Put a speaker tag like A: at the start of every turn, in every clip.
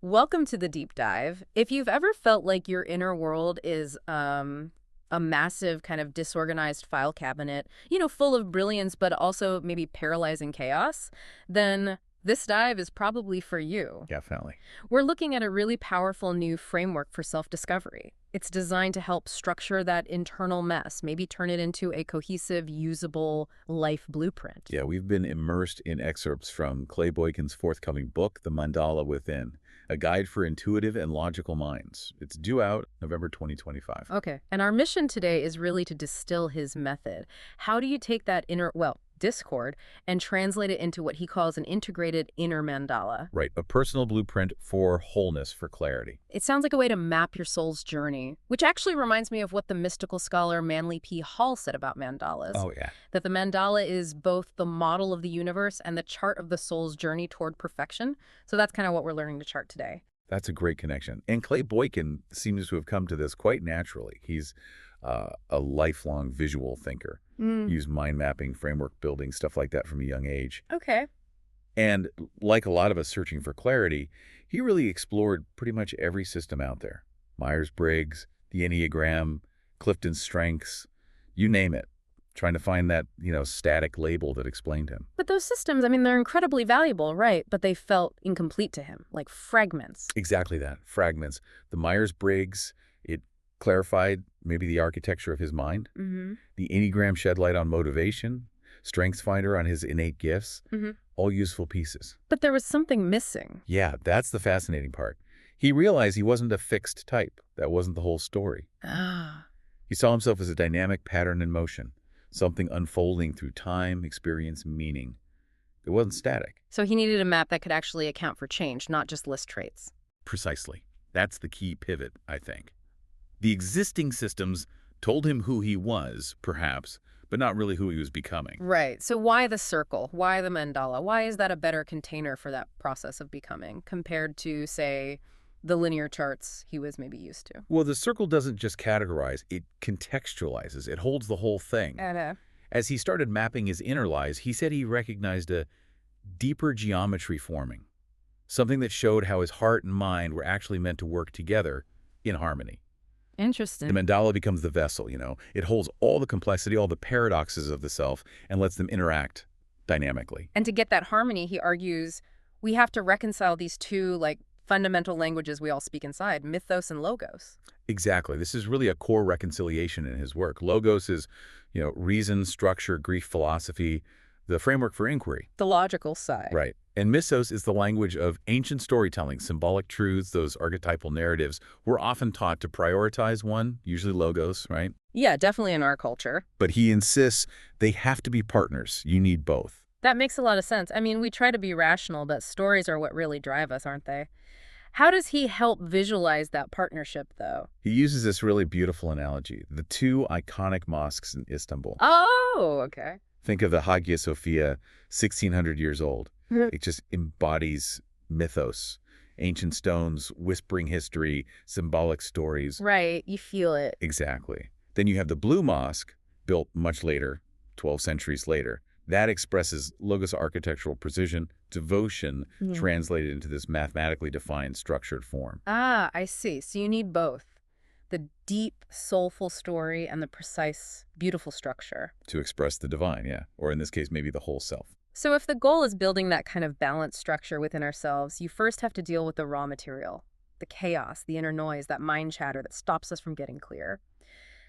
A: Welcome to the deep dive. If you've ever felt like your inner world is a massive kind of disorganized file cabinet, full of brilliance but also maybe paralyzing chaos, then this dive is probably for you.
B: Definitely.
A: We're looking at a really powerful new framework for self-discovery. It's designed to help structure that internal mess, maybe turn it into a cohesive, usable life blueprint.
B: Yeah, we've been immersed in excerpts from Clay Boykin's forthcoming book, The Mandala Within, a guide for intuitive and logical minds. It's due out November 2025.
A: Okay. And our mission today is really to distill his method. How do you take that discord, and translate it into what he calls an integrated inner mandala?
B: Right, a personal blueprint for wholeness, for clarity.
A: It sounds like a way to map your soul's journey, which actually reminds me of what the mystical scholar Manly P. Hall said about mandalas.
B: Oh, yeah.
A: That the mandala is both the model of the universe and the chart of the soul's journey toward perfection. So that's kind of what we're learning to chart today.
B: That's a great connection. And Clay Boykin seems to have come to this quite naturally. He's a lifelong visual thinker. Used mind mapping, framework building, stuff like that from a young age.
A: Okay.
B: And like a lot of us searching for clarity, he really explored pretty much every system out there. Myers-Briggs, the Enneagram, Clifton's Strengths, you name it. Trying to find that, static label that explained him.
A: But those systems, they're incredibly valuable, right? But they felt incomplete to him, like fragments.
B: Exactly that, fragments. The Myers-Briggs, it clarified maybe the architecture of his mind. The Enneagram shed light on motivation, StrengthsFinder on his innate gifts, all useful pieces.
A: But there was something missing.
B: Yeah, that's the fascinating part. He realized he wasn't a fixed type. That wasn't the whole story.
A: Ah.
B: He saw himself as a dynamic pattern in motion, something unfolding through time, experience, meaning. It wasn't static.
A: So he needed a map that could actually account for change, not just list traits.
B: Precisely. That's the key pivot, I think. The existing systems told him who he was, perhaps, but not really who he was becoming.
A: Right. So why the circle? Why the mandala? Why is that a better container for that process of becoming compared to, say, the linear charts he was maybe used to?
B: Well, the circle doesn't just categorize, it contextualizes. It holds the whole thing. As he started mapping his inner lives, he said he recognized a deeper geometry forming, something that showed how his heart and mind were actually meant to work together in harmony.
A: Interesting.
B: The mandala becomes the vessel, It holds all the complexity, all the paradoxes of the self, and lets them interact dynamically.
A: And to get that harmony, he argues, we have to reconcile these two, fundamental languages we all speak inside, mythos and logos.
B: Exactly. This is really a core reconciliation in his work. Logos is, reason, structure, Greek philosophy, the framework for inquiry.
A: The logical side.
B: Right. And mythos is the language of ancient storytelling, symbolic truths, those archetypal narratives. We're often taught to prioritize one, usually logos, right?
A: Yeah, definitely in our culture.
B: But he insists they have to be partners. You need both.
A: That makes a lot of sense. We try to be rational, but stories are what really drive us, aren't they? How does he help visualize that partnership, though?
B: He uses this really beautiful analogy, the two iconic mosques in Istanbul.
A: Oh, okay.
B: Think of the Hagia Sophia, 1,600 years old. It just embodies mythos, ancient stones, whispering history, symbolic stories.
A: Right, you feel it.
B: Exactly. Then you have the Blue Mosque, built much later, 12 centuries later. That expresses logos architectural precision, devotion, translated into this mathematically defined, structured form.
A: Ah, I see. So you need both. The deep, soulful story and the precise, beautiful structure.
B: To express the divine, yeah. Or in this case, maybe the whole self.
A: So if the goal is building that kind of balanced structure within ourselves, you first have to deal with the raw material, the chaos, the inner noise, that mind chatter that stops us from getting clear.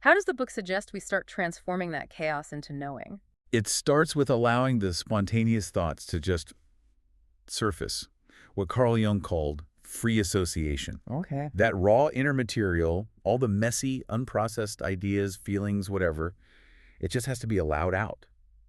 A: How does the book suggest we start transforming that chaos into knowing?
B: It starts with allowing the spontaneous thoughts to just surface, what Carl Jung called free association.
A: Okay.
B: That raw inner material, all the messy, unprocessed ideas, feelings, whatever, it just has to be allowed out.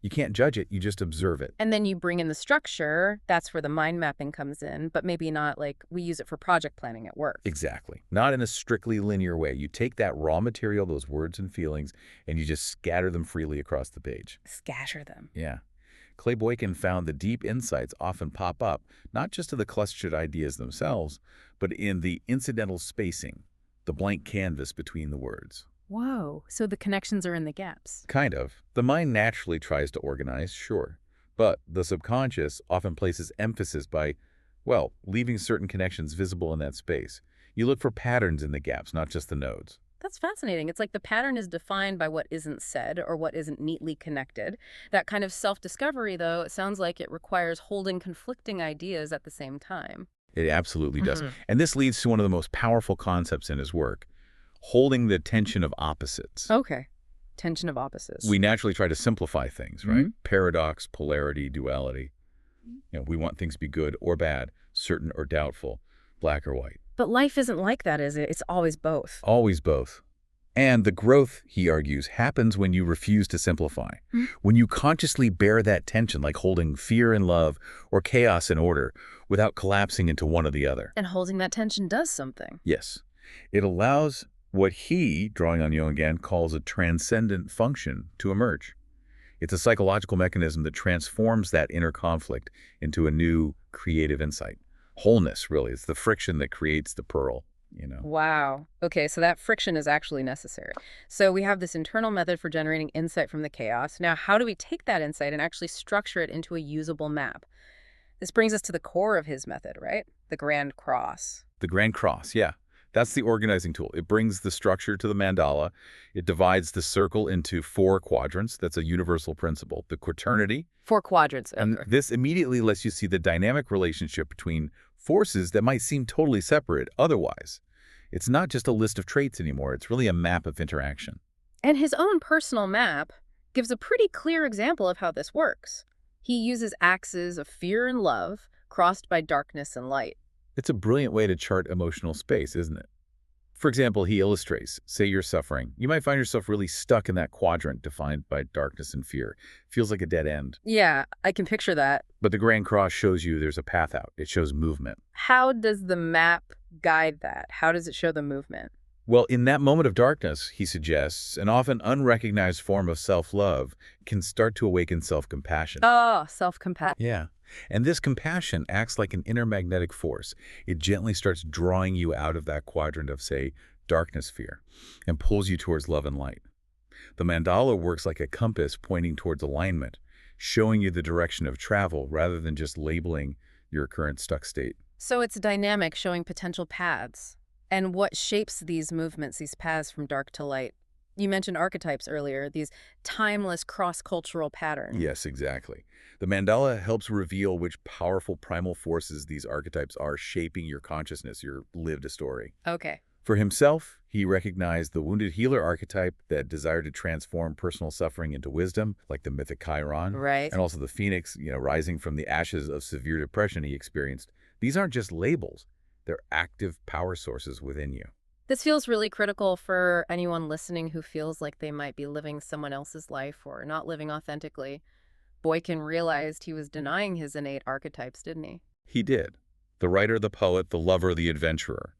B: You can't judge it, you just observe it.
A: And then you bring in the structure. That's where the mind mapping comes in, but maybe not like we use it for project planning at work.
B: Exactly. Not in a strictly linear way. You take that raw material, those words and feelings, and you just scatter them freely across the page.
A: Scatter them.
B: Yeah. Clay Boykin found the deep insights often pop up, not just in the clustered ideas themselves, but in the incidental spacing, the blank canvas between the words.
A: Whoa, so the connections are in the gaps.
B: Kind of. The mind naturally tries to organize, sure, but the subconscious often places emphasis by Well, leaving certain connections visible in that space. You look for patterns in the gaps, not just the nodes.
A: That's fascinating. It's like the pattern is defined by what isn't said or what isn't neatly connected. That kind of self-discovery, though, it sounds like it requires holding conflicting ideas at the same time.
B: It absolutely does.
A: Hmm.
B: And this leads to one of the most powerful concepts in his work, holding the tension of opposites.
A: Okay. Tension of opposites.
B: We naturally try to simplify things, right? Paradox, polarity, duality. We want things to be good or bad, certain or doubtful, black or white.
A: But life isn't like that, is it? It's always both.
B: Always both. And the growth, he argues, happens when you refuse to simplify. When you consciously bear that tension, like holding fear and love or chaos and order, without collapsing into one or the other.
A: And holding that tension does something.
B: Yes. It allows what he, drawing on Jung again, calls a transcendent function to emerge. It's a psychological mechanism that transforms that inner conflict into a new creative insight. Wholeness, really. It's the friction that creates the pearl.
A: Wow. Okay, so that friction is actually necessary. So we have this internal method for generating insight from the chaos. Now, how do we take that insight and actually structure it into a usable map? This brings us to the core of his method, right? The Grand Cross.
B: The Grand Cross, yeah. That's the organizing tool. It brings the structure to the mandala. It divides the circle into 4 quadrants. That's a universal principle. The quaternity.
A: 4 quadrants.
B: And
A: Okay.
B: this immediately lets you see the dynamic relationship between forces that might seem totally separate otherwise. It's not just a list of traits anymore. It's really a map of interaction.
A: And his own personal map gives a pretty clear example of how this works. He uses axes of fear and love crossed by darkness and light.
B: It's a brilliant way to chart emotional space, isn't it? For example, he illustrates, say you're suffering. You might find yourself really stuck in that quadrant defined by darkness and fear. Feels like a dead end.
A: Yeah, I can picture that.
B: But the Grand Cross shows you there's a path out. It shows movement.
A: How does the map guide that? How does it show the movement?
B: Well, in that moment of darkness, he suggests, an often unrecognized form of self-love can start to awaken self-compassion.
A: Oh, self-compassion.
B: Yeah. And this compassion acts like an inner magnetic force. It gently starts drawing you out of that quadrant of, say, darkness fear, and pulls you towards love and light. The mandala works like a compass pointing towards alignment, showing you the direction of travel rather than just labeling your current stuck state.
A: So it's dynamic, showing potential paths. And what shapes these movements, these paths from dark to light? You mentioned archetypes earlier, these timeless cross-cultural patterns.
B: Yes, exactly. The mandala helps reveal which powerful primal forces these archetypes are shaping your consciousness, your lived story.
A: Okay.
B: For himself, he recognized the wounded healer archetype, that desire to transform personal suffering into wisdom, like the mythic Chiron.
A: Right.
B: And also the phoenix, rising from the ashes of severe depression he experienced. These aren't just labels. They're active power sources within you.
A: This feels really critical for anyone listening who feels like they might be living someone else's life or not living authentically. Boykin realized he was denying his innate archetypes, didn't he?
B: He did. The writer, the poet, the lover, the adventurer.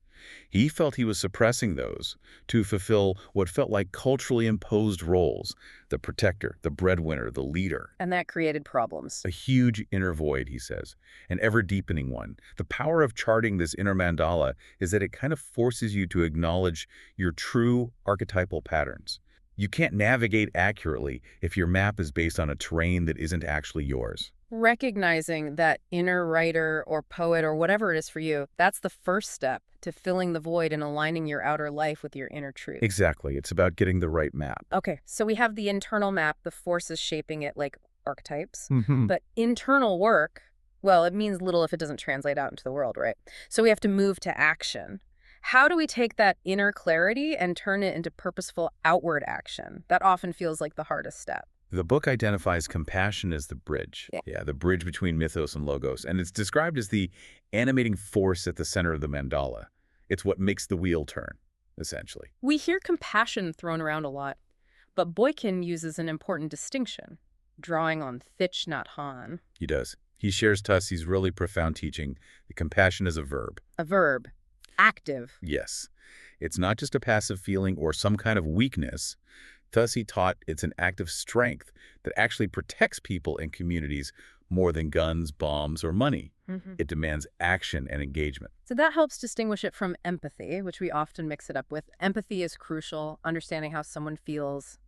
B: He felt he was suppressing those to fulfill what felt like culturally imposed roles: the protector, the breadwinner, the leader.
A: And that created problems.
B: A huge inner void, he says, an ever-deepening one. The power of charting this inner mandala is that it kind of forces you to acknowledge your true archetypal patterns. You can't navigate accurately if your map is based on a terrain that isn't actually yours.
A: Recognizing that inner writer or poet or whatever it is for you, that's the first step to filling the void and aligning your outer life with your inner truth.
B: Exactly. It's about getting the right map.
A: Okay, so we have the internal map, the forces shaping it like archetypes.
B: Mm-hmm.
A: But internal work, well, it means little if it doesn't translate out into the world, right? So we have to move to action. How do we take that inner clarity and turn it into purposeful outward action? That often feels like the hardest step.
B: The book identifies compassion as the bridge. Yeah, the bridge between mythos and logos. And it's described as the animating force at the center of the mandala. It's what makes the wheel turn, essentially.
A: We hear compassion thrown around a lot, but Boykin uses an important distinction, drawing on Thich Nhat Hanh.
B: He does. He shares Tussie's really profound teaching that compassion is a verb.
A: A verb. Active.
B: Yes. It's not just a passive feeling or some kind of weakness. Thus, he taught it's an act of strength that actually protects people and communities more than guns, bombs, or money.
A: Mm-hmm.
B: It demands action and engagement.
A: So that helps distinguish it from empathy, which we often mix it up with. Empathy is crucial, understanding how someone feels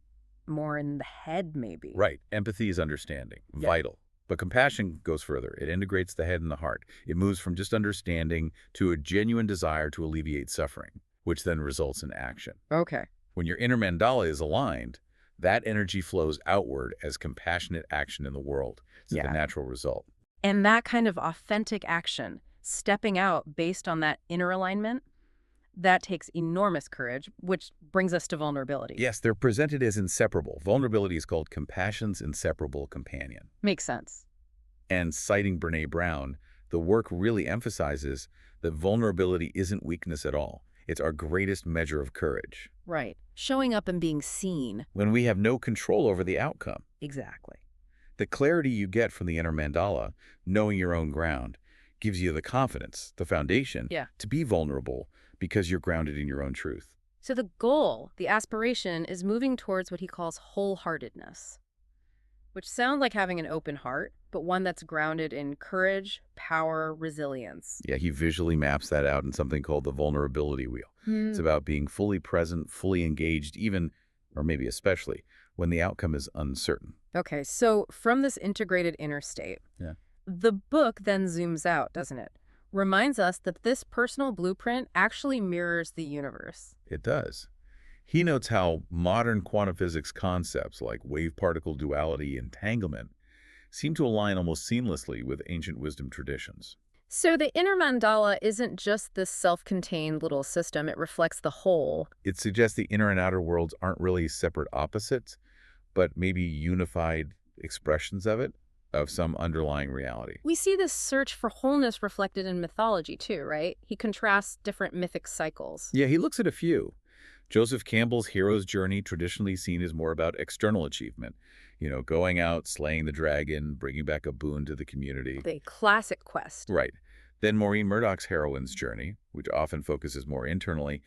A: more in the head, maybe.
B: Right. Empathy is understanding. Vital. But compassion goes further. It integrates the head and the heart. It moves from just understanding to a genuine desire to alleviate suffering, which then results in action.
A: Okay.
B: When your inner mandala is aligned, that energy flows outward as compassionate action in the world. It's the
A: Yeah.
B: natural result.
A: And that kind of authentic action, stepping out based on that inner alignment, that takes enormous courage, which brings us to vulnerability.
B: Yes, they're presented as inseparable. Vulnerability is called compassion's inseparable companion.
A: Makes sense.
B: And citing Brene Brown, the work really emphasizes that vulnerability isn't weakness at all. It's our greatest measure of courage.
A: Right. Showing up and being seen.
B: When we have no control over the outcome.
A: Exactly.
B: The clarity you get from the inner mandala, knowing your own ground, gives you the confidence, the foundation, to be vulnerable because you're grounded in your own truth.
A: So the goal, the aspiration, is moving towards what he calls wholeheartedness, which sounds like having an open heart, but one that's grounded in courage, power, resilience.
B: Yeah, he visually maps that out in something called the vulnerability wheel. It's about being fully present, fully engaged, even, or maybe especially, when the outcome is uncertain.
A: Okay, so from this integrated inner state, the book then zooms out, doesn't it? Reminds us that this personal blueprint actually mirrors the universe.
B: It does. He notes how modern quantum physics concepts like wave-particle duality and entanglement seem to align almost seamlessly with ancient wisdom traditions.
A: So the inner mandala isn't just this self-contained little system, it reflects the whole.
B: It suggests the inner and outer worlds aren't really separate opposites, but maybe unified expressions of some underlying reality.
A: We see this search for wholeness reflected in mythology too, right? He contrasts different mythic cycles.
B: Yeah, he looks at a few. Joseph Campbell's hero's journey, traditionally seen as more about external achievement. Going out, slaying the dragon, bringing back a boon to the community.
A: The classic quest.
B: Right. Then Maureen Murdoch's heroine's journey, which often focuses more internally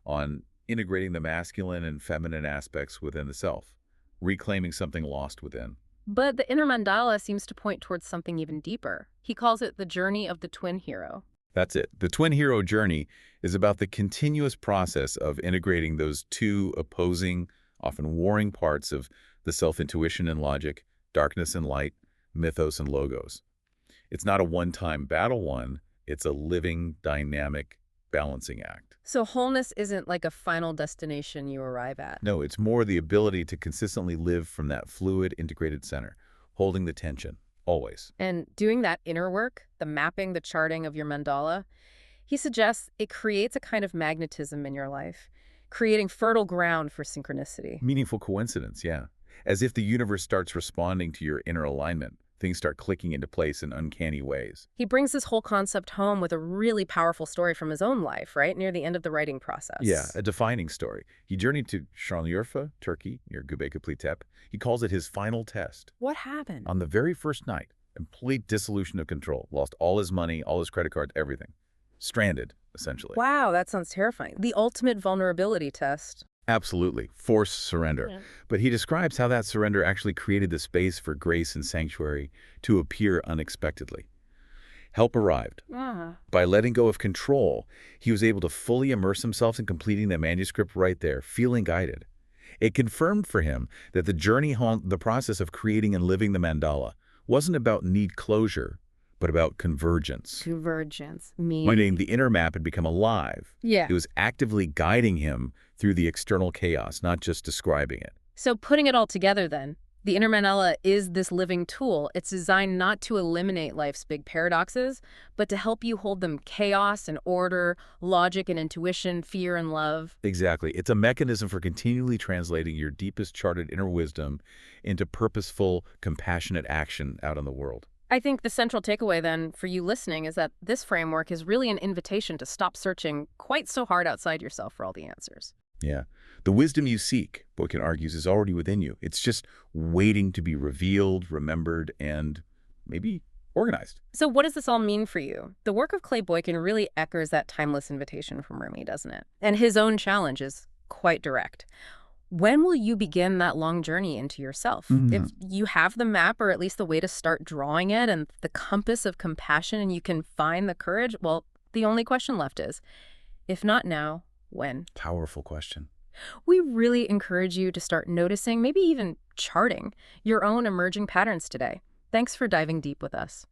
B: on integrating the masculine and feminine aspects within the self, reclaiming something lost within.
A: But the inner mandala seems to point towards something even deeper. He calls it the journey of the twin hero.
B: That's it. The twin hero journey is about the continuous process of integrating those two opposing, often warring parts of the self-intuition and logic, darkness and light, mythos and logos. It's not a one-time battle one. It's a living, dynamic, balancing act.
A: So wholeness isn't like a final destination you arrive at.
B: No, it's more the ability to consistently live from that fluid, integrated center, holding the tension, always.
A: And doing that inner work, the mapping, the charting of your mandala, he suggests it creates a kind of magnetism in your life, creating fertile ground for synchronicity.
B: Meaningful coincidence, yeah. As if the universe starts responding to your inner alignment. Things start clicking into place in uncanny ways.
A: He brings this whole concept home with a really powerful story from his own life, right? Near the end of the writing process.
B: Yeah, a defining story. He journeyed to Şanlıurfa, Turkey, near Göbekli Tepe. He calls it his final test.
A: What happened?
B: On the very first night, complete dissolution of control. Lost all his money, all his credit cards, everything. Stranded, essentially.
A: Wow, that sounds terrifying. The ultimate vulnerability test.
B: Absolutely. Forced surrender.
A: Yeah.
B: But he describes how that surrender actually created the space for grace and sanctuary to appear unexpectedly. Help arrived. By letting go of control, he was able to fully immerse himself in completing the manuscript right there, feeling guided. It confirmed for him that the journey home, the process of creating and living the mandala, wasn't about neat closure, but about convergence.
A: Convergence.
B: Meaning the inner map had become alive.
A: Yeah.
B: It was actively guiding him through the external chaos, not just describing it.
A: So putting it all together then, the inner mandala is this living tool. It's designed not to eliminate life's big paradoxes, but to help you hold them chaos and order, logic and intuition, fear and love.
B: Exactly. It's a mechanism for continually translating your deepest charted inner wisdom into purposeful, compassionate action out in the world.
A: I think the central takeaway then for you listening is that this framework is really an invitation to stop searching quite so hard outside yourself for all the answers.
B: Yeah. The wisdom you seek, Boykin argues, is already within you. It's just waiting to be revealed, remembered, and maybe organized.
A: So what does this all mean for you? The work of Clay Boykin really echoes that timeless invitation from Rumi, doesn't it? And his own challenge is quite direct. When will you begin that long journey into yourself? If you have the map, or at least the way to start drawing it, and the compass of compassion, and you can find the courage, well, the only question left is, if not now, when?
B: Powerful question.
A: We really encourage you to start noticing, maybe even charting, your own emerging patterns today. Thanks for diving deep with us.